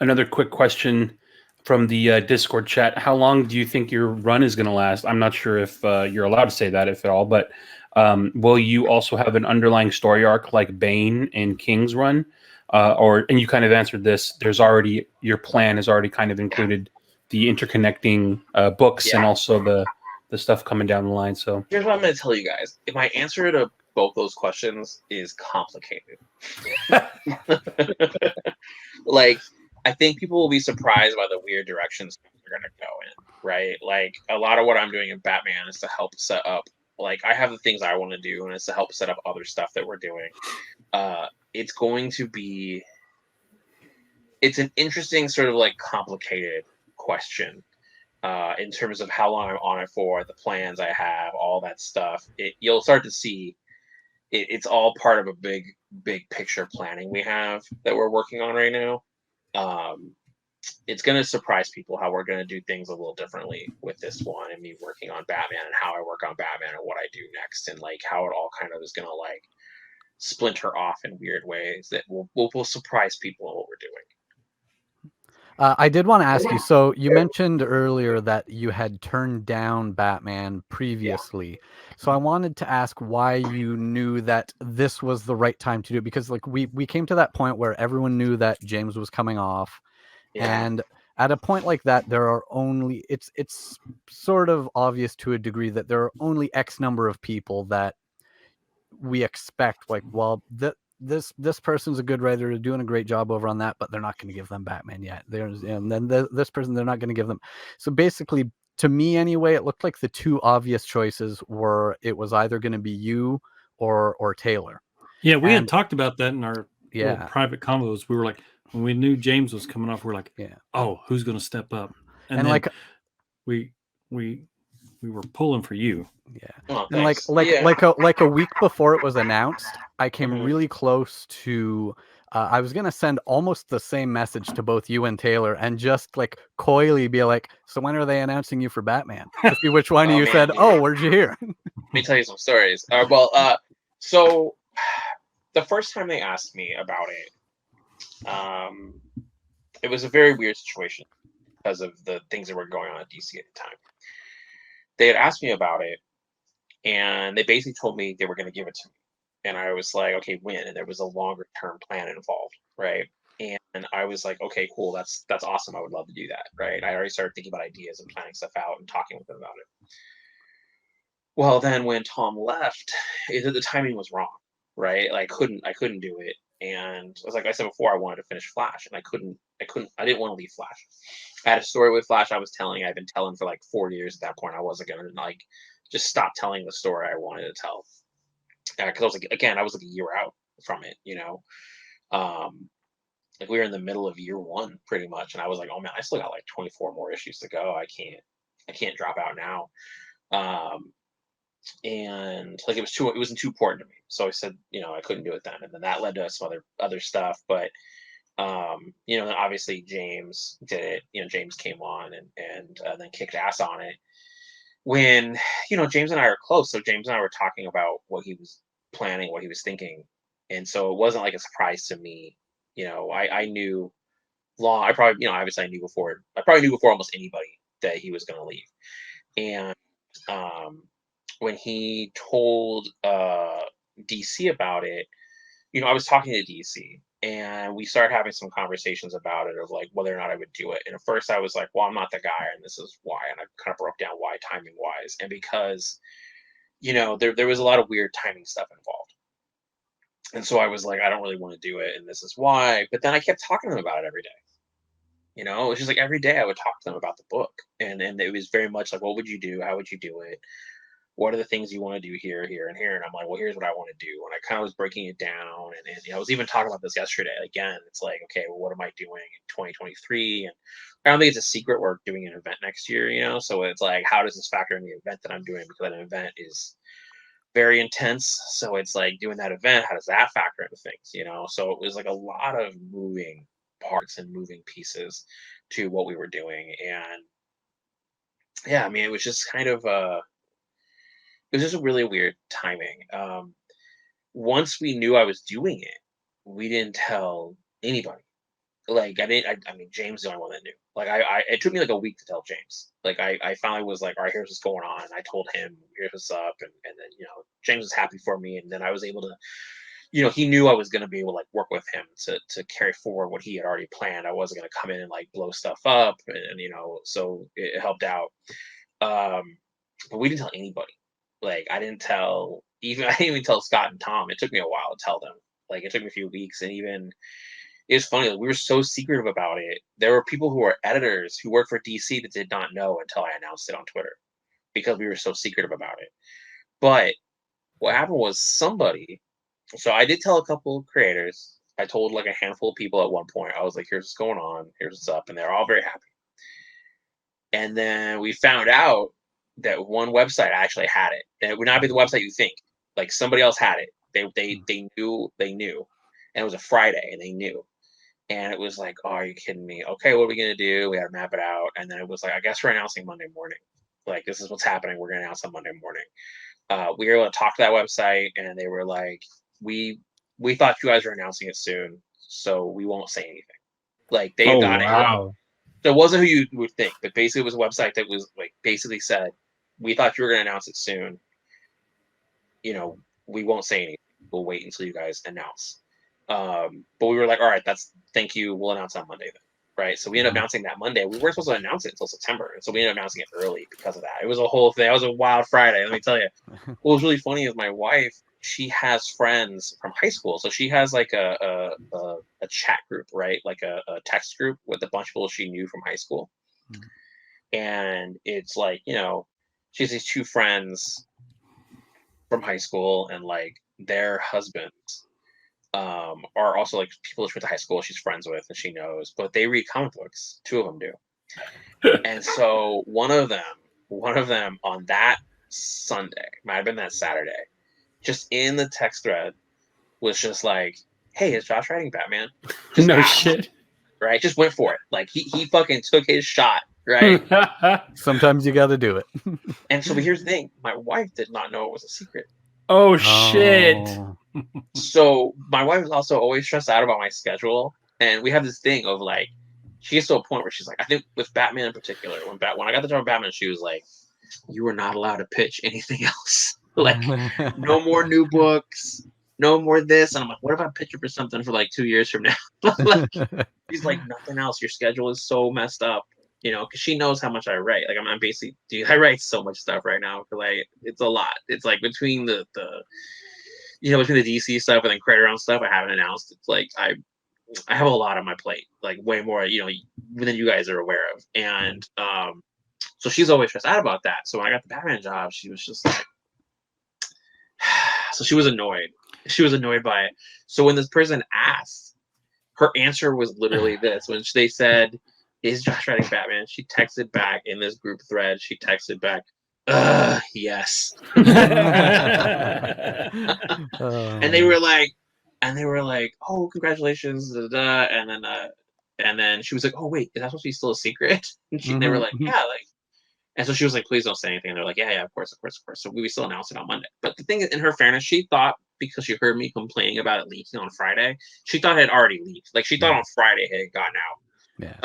Another quick question from the Discord chat. How long do you think your run is going to last? I'm not sure if you're allowed to say that, if at all, but will you also have an underlying story arc like Bane and King's run? And you kind of answered this, your plan has already kind of included the interconnecting books and also the stuff coming down the line. So here's what I'm going to tell you guys. If my answer to both those questions is complicated. Like, I think people will be surprised by the weird directions they're going to go in, right? Like, a lot of what I'm doing in Batman is to help set up, like, I have the things I want to do, and it's to help set up other stuff that we're doing. It's going to be, it's an interesting sort of, like, complicated question. In terms of how long I'm on it for, the plans I have, all that stuff. You'll start to see it's all part of a big picture planning we have that we're working on right now. It's going to surprise people how we're going to do things a little differently with this one, and me working on Batman and how I work on Batman and what I do next, and like how it all kind of is going to like splinter off in weird ways that will surprise people in what we're doing. I did want to ask you. So you mentioned earlier that you had turned down Batman previously. So I wanted to ask why you knew that this was the right time to do it, because like we came to that point where everyone knew that James was coming off, and at a point like that, there are only it's sort of obvious to a degree that there are only X number of people that we expect. Like, well, this person's a good writer, they're doing a great job over on that, but they're not going to give them Batman yet. And then this person, they're not going to give them. So basically, to me anyway, it looked like the two obvious choices were it was either going to be you or Taylor. Yeah, we had talked about that in our little Yeah. private convos. We were like, when we knew James was coming off, we're like, Yeah. oh, who's going to step up? And then like we were pulling for you. Yeah. Oh, And thanks. like a week before it was announced, I came really close to I was gonna send almost the same message to both you and Taylor, and just like coyly be like, "So when are they announcing you for Batman?" To see which one of you said, "Oh, where'd you hear?" Let me tell you some stories. So the first time they asked me about it, it was a very weird situation because of the things that were going on at DC at the time. They had asked me about it, and they basically told me they were going to give it to me. And I was like, okay, when? And there was a longer term plan involved, right? And I was like, okay, cool, that's awesome. I would love to do that, right? I already started thinking about ideas and planning stuff out and talking with them about it. Well, then when Tom left, the timing was wrong, right? Like, I couldn't do it. And like I said before, I wanted to finish Flash, and I didn't want to leave Flash. I had a story with Flash I've been telling for like 4 years at that point. I wasn't gonna like just stop telling the story I wanted to tell. Because I was like, again, I was like a year out from it, like we were in the middle of year one pretty much, and I was like, oh man, I still got like 24 more issues to go. I can't drop out now. And like it wasn't too important to me, so I said, I couldn't do it then, and then that led to some other stuff. But then obviously James did it. James came on and then kicked ass on it. When James and I are close, so James and I were talking about what he was planning, what he was thinking, and so it wasn't like a surprise to me. I knew long. I probably obviously I probably knew before almost anybody that he was going to leave. And when he told DC about it, I was talking to DC, and we started having some conversations about it of like whether or not I would do it. And at first I was like, well, I'm not the guy, and this is why. And I kind of broke down why, timing wise, and because there was a lot of weird timing stuff involved. And so I was like, I don't really want to do it, and this is why. But then I kept talking to them about it every day. It was just like every day I would talk to them about the book, and it was very much like, what would you do? How would you do it? What are the things you want to do here, here, and here? And I'm like, well, here's what I want to do. And I kind of was breaking it down. And I was even talking about this yesterday. Again, it's like, okay, well, what am I doing in 2023? And I don't think it's a secret we're doing an event next year, so it's like, how does this factor in the event that I'm doing? Because that event is very intense. So it's like doing that event, how does that factor into things, So it was like a lot of moving parts and moving pieces to what we were doing. And yeah, I mean, it was just kind of it was just a really weird timing. Once we knew I was doing it, we didn't tell anybody. Like I didn't. I mean, James is the only one that knew. Like it took me like a week to tell James. Like I finally was like, all right, here's what's going on. And I told him, here's what's up, and then James was happy for me, and then I was able to. He knew I was going to be able to like work with him to carry forward what he had already planned. I wasn't going to come in and like blow stuff up, and so it helped out. But we didn't tell anybody. Like I didn't even tell Scott and Tom. It took me a while to tell them. Like it took me a few weeks, and even it was funny. Like, we were so secretive about it. There were people who were editors who worked for DC that did not know until I announced it on Twitter, because we were so secretive about it. But what happened was somebody. So I did tell a couple of creators. I told like a handful of people at one point. I was like, here's what's going on. Here's what's up. And they're all very happy. And then we found out that one website actually had it. And it would not be the website you think. Like somebody else had it. They knew. And it was a Friday, and they knew. And it was like, oh, are you kidding me? Okay, what are we going to do? We had to map it out. And then it was like, I guess we're announcing Monday morning. Like, this is what's happening. We're going to announce on Monday morning. We were able to talk to that website, and they were like, we thought you guys were announcing it soon, so we won't say anything. Like, they got it. So it wasn't who you would think, but basically it was a website that was like basically said, we thought you were going to announce it soon. You know, we won't say anything. We'll wait until you guys announce. But we were like, all right, thank you. We'll announce on Monday then. Right. So we ended up announcing that Monday. We weren't supposed to announce it until September. And so we ended up announcing it early because of that. It was a whole thing. It was a wild Friday. Let me tell you. What was really funny is my wife, she has friends from high school. So she has like a chat group, right? Like a text group with a bunch of people she knew from high school. And it's like, you know, she has these two friends from high school and like their husbands are also like people she went to high school she's friends with and she knows, but they read comic books. Two of them do. And so one of them on that Sunday, might have been that Saturday, just in the text thread was just like, hey, is Josh writing Batman? Just no shit. Right? Just went for it. Like he fucking took his shot, right? Sometimes you got to do it. And so here's the thing. My wife did not know it was a secret. Oh shit. So my wife is also always stressed out about my schedule. And we have this thing of like, she gets to a point where she's like, I think with Batman in particular, when I got the job of Batman, she was like, you are not allowed to pitch anything else. Like, no more new books, no more this. And I'm like, what if I pitch it for something for like 2 years from now? Like, she's like, nothing else. Your schedule is so messed up. You know, because she knows how much I write. Like I'm basically, dude, I write so much stuff right now. Cause like it's a lot. It's like between the between the DC stuff and then Credit Round stuff I haven't announced. It's like I have a lot on my plate, like way more, you know, than you guys are aware of. And so she's always stressed out about that. So when I got the Batman job, she was just like, so she was annoyed. She was annoyed by it. So when this person asked, her answer was literally this: when they said, is Josh writing Batman? She texted back in this group thread. She texted back, yes. And they were like, oh, congratulations. Da, da. And then she was like, oh wait, is that supposed to be still a secret? And they were like, yeah, like. And so she was like, please don't say anything. And they're like, yeah, of course. So we still announced it on Monday. But the thing is, in her fairness, she thought, because she heard me complaining about it leaking on Friday, she thought it had already leaked. Like she thought on Friday it had gotten out. Yeah.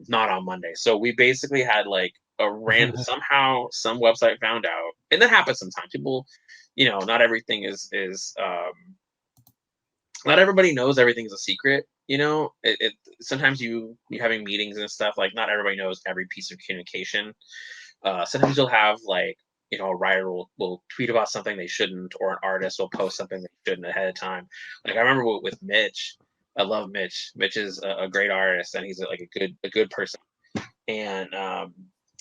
Not on Monday. So we basically had like a random somehow some website found out, and that happens sometimes. People, you know, not everything is not everybody knows everything's a secret. You know, it sometimes you having meetings and stuff, like not everybody knows every piece of communication. Sometimes you'll have like, you know, a writer will tweet about something they shouldn't, or an artist will post something they shouldn't ahead of time. Like I remember with Mitch. I love Mitch. Mitch is a great artist, and he's like a good person. And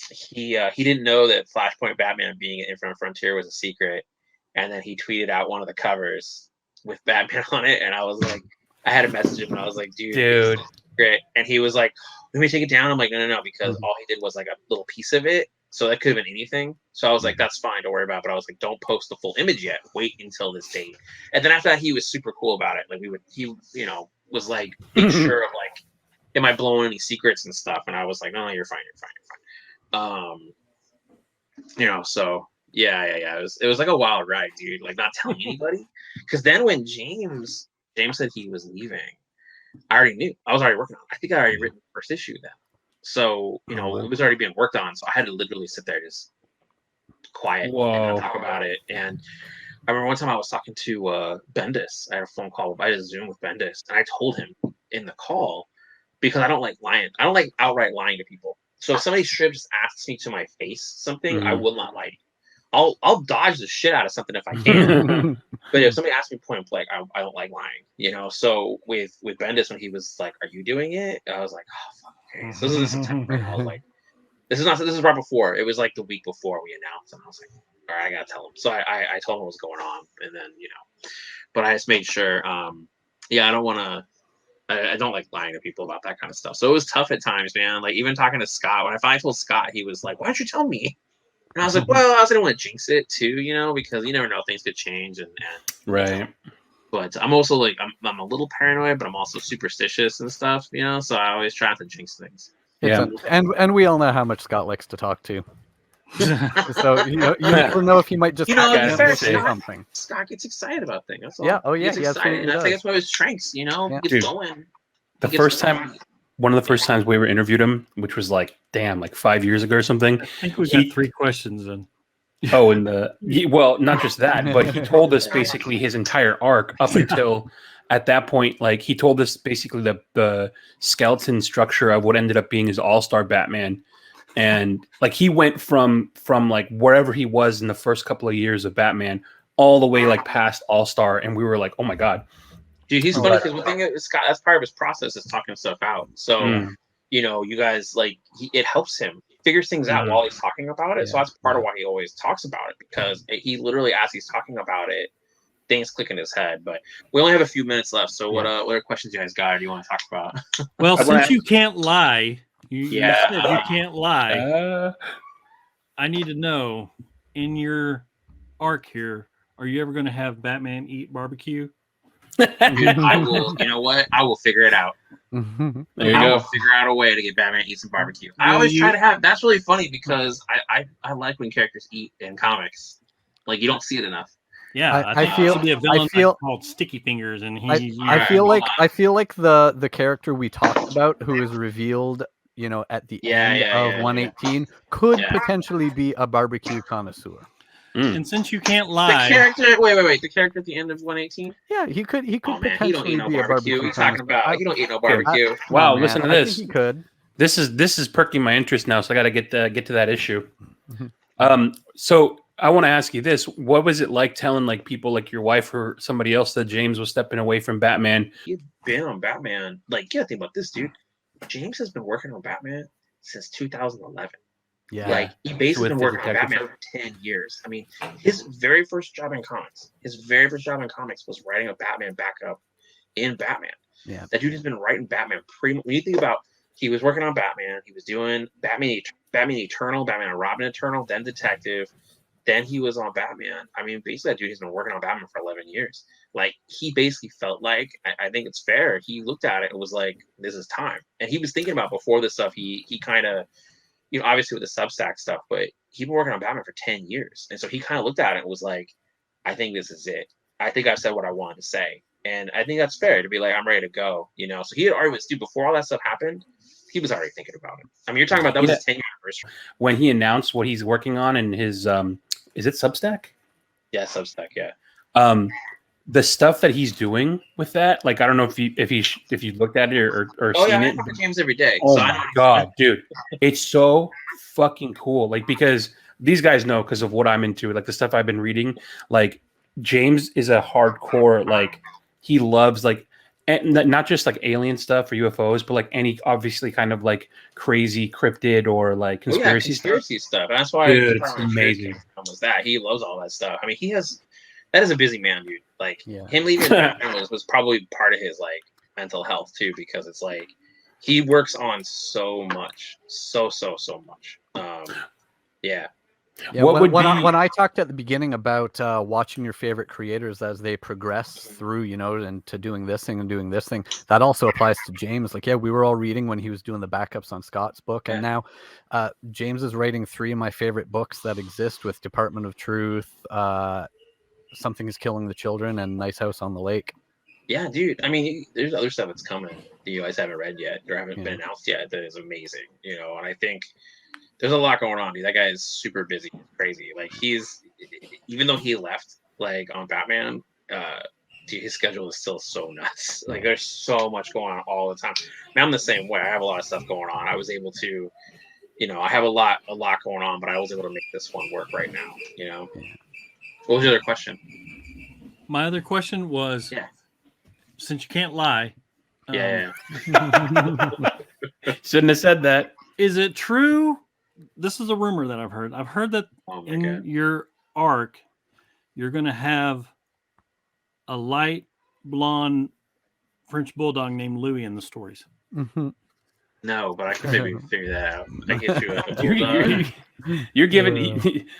he didn't know that Flashpoint Batman being at Infinite Frontier was a secret. And then he tweeted out one of the covers with Batman on it, and I was like, I had a message him, and I was like, dude, great. And he was like, let me take it down. I'm like, no, because all he did was like a little piece of it, so that could have been anything. So I was like, that's fine, don't worry about it. But I was like, don't post the full image yet. Wait until this date. And then after that, he was super cool about it. Like he was like being sure of like, am I blowing any secrets and stuff? And I was like, no, you're fine. You know, so yeah. It was like a wild ride, dude. Like not telling anybody. Because then when James said he was leaving, I already knew. I was already working on it. I think I already written the first issue then. So, you know, it was already being worked on. So I had to literally sit there just quiet and not talk about it. And I remember one time I was talking to Bendis. I had a phone call. I had a Zoom with Bendis. And I told him in the call, because I don't like lying. I don't like outright lying to people. So if somebody straight just asks me to my face something, I will not lie to you. I'll dodge the shit out of something if I can. But if somebody asks me point blank, I don't like lying, you know? So with Bendis, when he was like, are you doing it? I was like, oh, fuck, okay. So this is September. I was like, this is right before. It was like the week before we announced. And I was like, all right, I got to tell him. So I told him what was going on. And then, you know, but I just made sure, I don't want to, I don't like lying to people about that kind of stuff. So it was tough at times, man. Like even talking to Scott, when I finally told Scott, he was like, why don't you tell me? And I was like, well, I also didn't want to jinx it too, you know, because you never know, things could change and right. You know. But I'm also like, I'm a little paranoid, but I'm also superstitious and stuff, you know. So I always try not to jinx things. Yeah, and we all know how much Scott likes to talk to. So you never know if he might just say something. Scott gets excited about things. That's all. Yeah. Oh yeah. He gets excited, and I think that's why his strengths. You know, he gets going. The first time one of the first times we ever interviewed him, which was like 5 years ago or something. I think we got 3 questions in. Oh, and well, not just that, but he told us basically his entire arc up until at that point. Like he told us basically the skeleton structure of what ended up being his all-star Batman, and like he went from like wherever he was in the first couple of years of Batman all the way like past all-star, and we were like, oh my god. Dude, he's funny because one thing is Scott, that's part of his process is talking stuff out. So, you know, you guys like it helps him. He figures things out while he's talking about it. So that's part of why he always talks about it, because he literally, as he's talking about it, things click in his head. But we only have a few minutes left. So what other questions you guys got or do you want to talk about? Well, since you can't lie, you said you can't lie. I need to know, in your arc here, are you ever going to have Batman eat barbecue? Dude, I will. You know what? I will figure it out. There you I go. will figure out a way to get Batman to eat some barbecue. I always try to have. That's really funny because I like when characters eat in comics. Like you don't see it enough. Yeah, I think feel- be a villain I feel- called Sticky Fingers, and I feel like the character we talked about, who is revealed, you know, at the end of 118, could potentially be a barbecue connoisseur. And since you can't lie, The character. Wait. The character at the end of 118. Yeah, he could Oh man, potentially he don't eat no be a barbecue. barbecue What are you talking about? You don't eat no barbecue. Wow, man, listen to I this. think he could. This is perking my interest now, so I got to get to that issue. So I want to ask you this: what was it like telling like people like your wife or somebody else that James was stepping away from Batman? He's been on Batman. Like, you gotta think about this, dude. James has been working on Batman since 2011. Yeah, Like, he basically been With the working on detective Batman for 10 years. I mean, his very first job in comics, was writing a Batman backup in Batman. Yeah. That dude has been writing Batman when you think about, he was working on Batman, he was doing Batman Eternal, Batman and Robin Eternal, then Detective, then he was on Batman. I mean, basically that dude has been working on Batman for 11 years. Like, he basically felt like, I think it's fair, he looked at it and was like, this is time. And he was thinking about before this stuff, he kind of, you know, obviously with the Substack stuff, but he'd been working on Batman for 10 years. And so he kind of looked at it and was like, I think this is it. I think I've said what I wanted to say. And I think that's fair to be like, I'm ready to go, you know? So he had already, dude, before all that stuff happened, he was already thinking about it. I mean, you're talking about, that was his 10-year anniversary. When he announced what he's working on in his, is it Substack? Yeah, Substack, yeah. The stuff that he's doing with that, like I don't know if you looked at it or seen I it. talk to James every day. Oh so I know my god, dude, it's so fucking cool. Like, because these guys know, because of what I'm into, like the stuff I've been reading. Like, James is a hardcore, like he loves like, and not just like alien stuff or UFOs, but like any obviously kind of like crazy cryptid or like conspiracy stuff. And that's why dude, it's amazing. Was that he loves all that stuff. I mean, that is a busy man, dude. Like him leaving Batman was probably part of his like mental health too, because it's like he works on so much, so much. Yeah. Yeah, when I talked at the beginning about watching your favorite creators as they progress through, you know, and to doing this thing and doing this thing, that also applies to James. Like, yeah, we were all reading when he was doing the backups on Scott's book, and now James is writing 3 of my favorite books that exist with Department of Truth, Something is Killing the Children, and Nice House on the Lake. Yeah, dude. I mean, there's other stuff that's coming that you guys haven't read yet or haven't been announced yet that is amazing, you know, and I think there's a lot going on, dude. That guy is super busy, crazy. Like, even though he left, like, on Batman, dude, his schedule is still so nuts. Like, there's so much going on all the time. I mean, I'm the same way. I have a lot of stuff going on. I was able to, you know, I have a lot going on, but I was able to make this one work right now, you know? What was your other question? My other question was, since you can't lie, shouldn't have said that. Is it true? This is a rumor that I've heard. I've heard that your arc, you're going to have a light blonde French bulldog named Louis in the stories. Mm-hmm. No, but I could maybe figure that out. I get you a bulldog. You're giving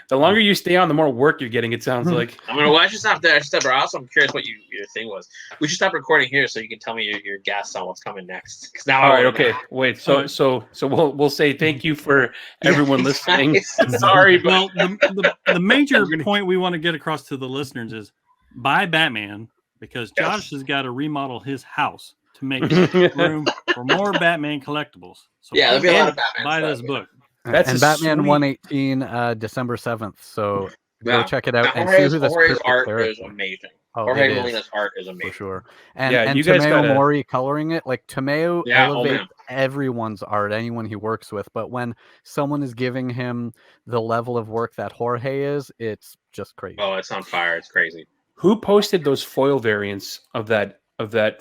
the longer you stay on, the more work you're getting. It sounds like. I should stop there. Also, I'm curious what your thing was. We should stop recording here so you can tell me your guess on what's coming next. Now, all right, okay. Wait, so we'll say thank you for everyone listening. Sorry, but the major point we want to get across to the listeners is buy Batman, because Josh has got to remodel his house to make room for more Batman collectibles. So Yeah, there'll be a lot of Batman buy stuff, this yeah. book. That's and a Batman sweet- 118, December 7th. So go Yeah. check it out and see Jorge's who this Jorge's cryptic art character is amazing. Oh, Jorge it is, Molina's art is for amazing. sure. And Yeah, and you guys Tomeo gotta- Mori coloring it, like Tomeo Yeah, oh, elevates man. everyone's art, anyone he works with. But when someone is giving him the level of work that Jorge is, it's just crazy. Oh, it's on fire. It's crazy. Who posted those foil variants of that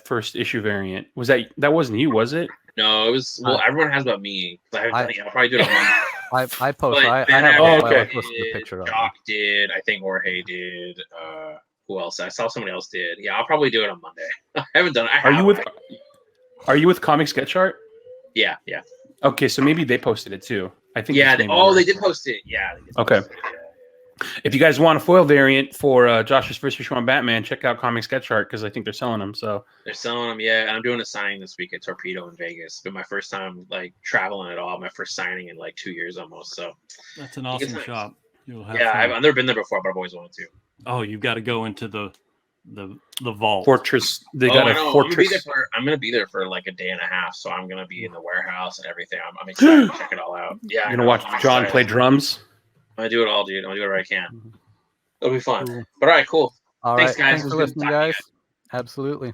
first issue variant? Was that wasn't you, was it? No, it was everyone has about me. I'll probably do it on Monday. I post. But I Ben have. Oh, a okay. I posted the picture of it. Jock did. I think Jorge did. Who else? I saw somebody else did. Yeah, I'll probably do it on Monday. I haven't done it. Are you with Comic Sketch Art? Yeah. Okay, so maybe they posted it too. I think. Yeah. this may be They yours. did post it. Yeah. They did Okay. post it, yeah. If you guys want a foil variant for Josh's first issue on Batman, check out Comic Sketch Art because I think they're selling them. So They're selling them. Yeah, and I'm doing a signing this week at Torpedo in Vegas. It's been my first time like traveling at all. My first signing in like 2 years almost. So That's an awesome shop. You'll have yeah, fun. I've never been there before, but I've always wanted to. Oh, you've got to go into the vault. Fortress. They Oh, got I a know. fortress. I'm gonna be there for like a day and a half. So I'm gonna be in the warehouse and everything. I'm excited to check it all out. Yeah, You're gonna watch John play drums. I'm gonna do it all, dude. I'm gonna do whatever I can. It'll be fun. Cool. But all right, cool. All Thanks, right. guys. Thanks It for was good listening, talking to you guys. Absolutely.